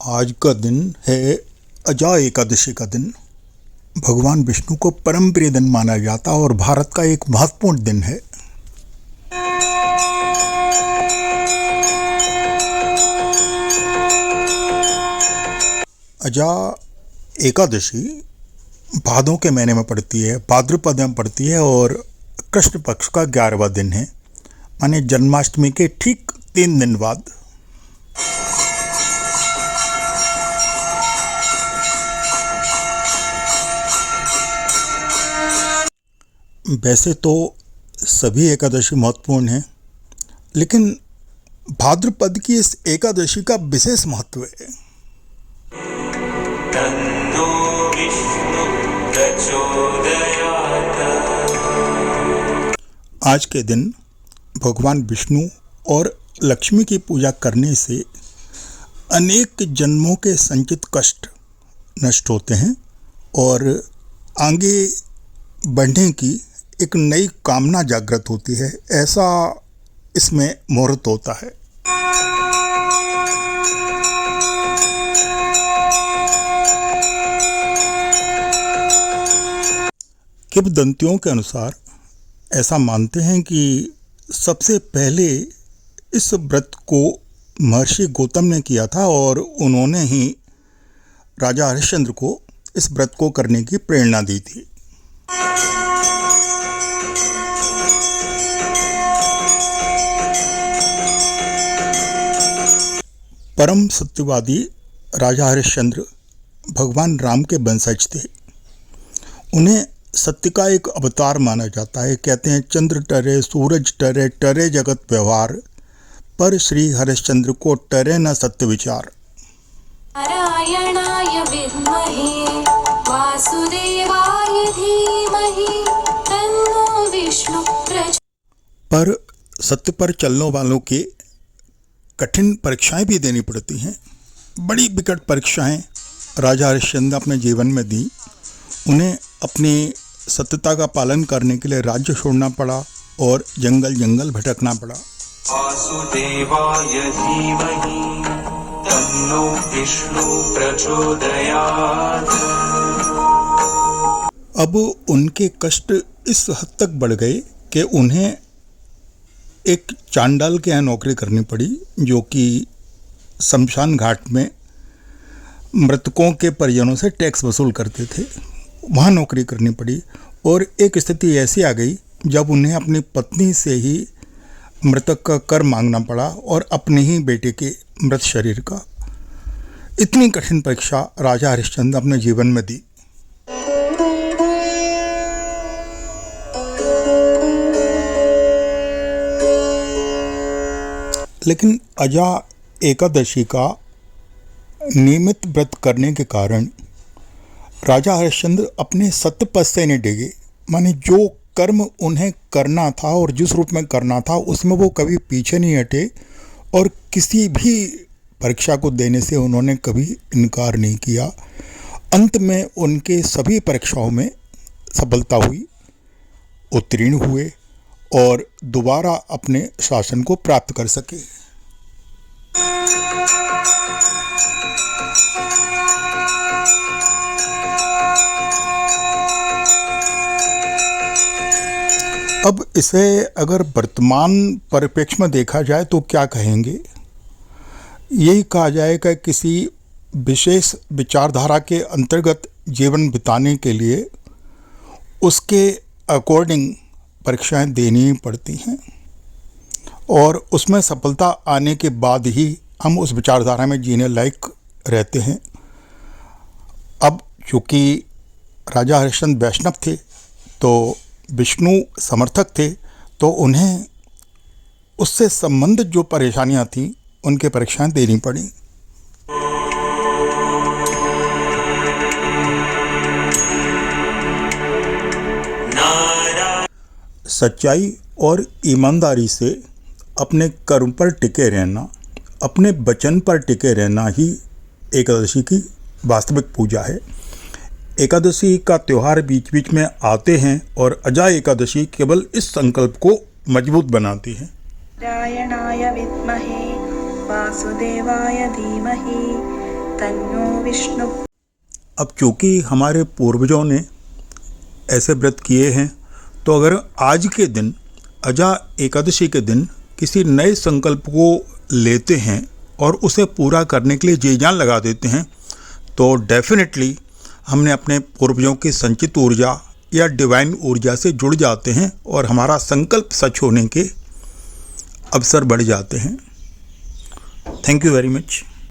आज का दिन है अजा एकादशी का दिन। भगवान विष्णु को परम प्रिय दिन माना जाता और भारत का एक महत्वपूर्ण दिन है। अजा एकादशी भादों के महीने में पड़ती है, भाद्रपद में पड़ती है और कृष्ण पक्ष का 11वां दिन है, माने जन्माष्टमी के ठीक 3 दिन बाद। वैसे तो सभी एकादशी महत्वपूर्ण हैं, लेकिन भाद्रपद की इस एकादशी का विशेष महत्व है। तन्नो विष्णु प्रचोदयात्। आज के दिन भगवान विष्णु और लक्ष्मी की पूजा करने से अनेक जन्मों के संचित कष्ट नष्ट होते हैं और आगे बढ़ने की एक नई कामना जागृत होती है, ऐसा इसमें मुहूर्त होता है। किंवदंतियों के अनुसार ऐसा मानते हैं कि सबसे पहले इस व्रत को महर्षि गौतम ने किया था और उन्होंने ही राजा हरिश्चंद्र को इस व्रत को करने की प्रेरणा दी थी। परम सत्यवादी राजा हरिश्चंद्र भगवान राम के वंशज थे। उन्हें सत्य का एक अवतार माना जाता है। कहते हैं, चंद्र टरे सूरज टरे, टरे जगत व्यवहार, पर श्री हरिश्चंद्र को टरे न सत्य विचार। नारायणाय विद्महे वासुदेवाय धीमहि तन्नो विष्णु प्रचोदयात्। पर सत्य पर चलने वालों के कठिन परीक्षाएं भी देनी पड़ती हैं। बड़ी विकट परीक्षाएं राजा हरिश्चंद्र अपने जीवन में दी। उन्हें अपनी सत्यता का पालन करने के लिए राज्य छोड़ना पड़ा और जंगल जंगल भटकना पड़ा। वासुदेवाय धीमहि तन्नो विष्णु प्रचोदयात्। अब उनके कष्ट इस हद तक बढ़ गए कि उन्हें एक चांडाल के यहाँ नौकरी करनी पड़ी, जो कि शमशान घाट में मृतकों के परिजनों से टैक्स वसूल करते थे। वहाँ नौकरी करनी पड़ी और एक स्थिति ऐसी आ गई जब उन्हें अपनी पत्नी से ही मृतक का कर मांगना पड़ा और अपने ही बेटे के मृत शरीर का। इतनी कठिन परीक्षा राजा हरिश्चंद्र अपने जीवन में दी। लेकिन अजा एकादशी का नियमित व्रत करने के कारण राजा हरिश्चंद्र अपने सत्य पथ से नहीं डिगे। माने जो कर्म उन्हें करना था और जिस रूप में करना था उसमें वो कभी पीछे नहीं हटे और किसी भी परीक्षा को देने से उन्होंने कभी इनकार नहीं किया। अंत में उनके सभी परीक्षाओं में सफलता हुई, उत्तीर्ण हुए और दोबारा अपने शासन को प्राप्त कर सके। अब इसे अगर वर्तमान परिप्रेक्ष्य में देखा जाए तो क्या कहेंगे? यही कहा जाएगा कि किसी विशेष विचारधारा के अंतर्गत जीवन बिताने के लिए उसके अकॉर्डिंग परीक्षाएं देनी पड़ती हैं और उसमें सफलता आने के बाद ही हम उस विचारधारा में जीने लायक रहते हैं। अब चूँकि राजा हरिश्चंद्र वैष्णव थे तो विष्णु समर्थक थे, तो उन्हें उससे संबंधित जो परेशानियां थीं उनके परीक्षाएं देनी पड़ी। सच्चाई और ईमानदारी से अपने कर्म पर टिके रहना, अपने वचन पर टिके रहना ही एकादशी की वास्तविक पूजा है। एकादशी का त्यौहार बीच बीच में आते हैं और अजा एकादशी केवल इस संकल्प को मजबूत बनाती है। नारायणाय विद्महे वासुदेवाय धीमहि तन्नो विष्णु। अब चूँकि हमारे पूर्वजों ने ऐसे व्रत किए हैं, तो अगर आज के दिन अजा एकादशी के दिन किसी नए संकल्प को लेते हैं और उसे पूरा करने के लिए जी जान लगा देते हैं, तो डेफिनेटली हमने अपने पूर्वजों की संचित ऊर्जा या डिवाइन ऊर्जा से जुड़ जाते हैं और हमारा संकल्प सच होने के अवसर बढ़ जाते हैं। Thank you very much.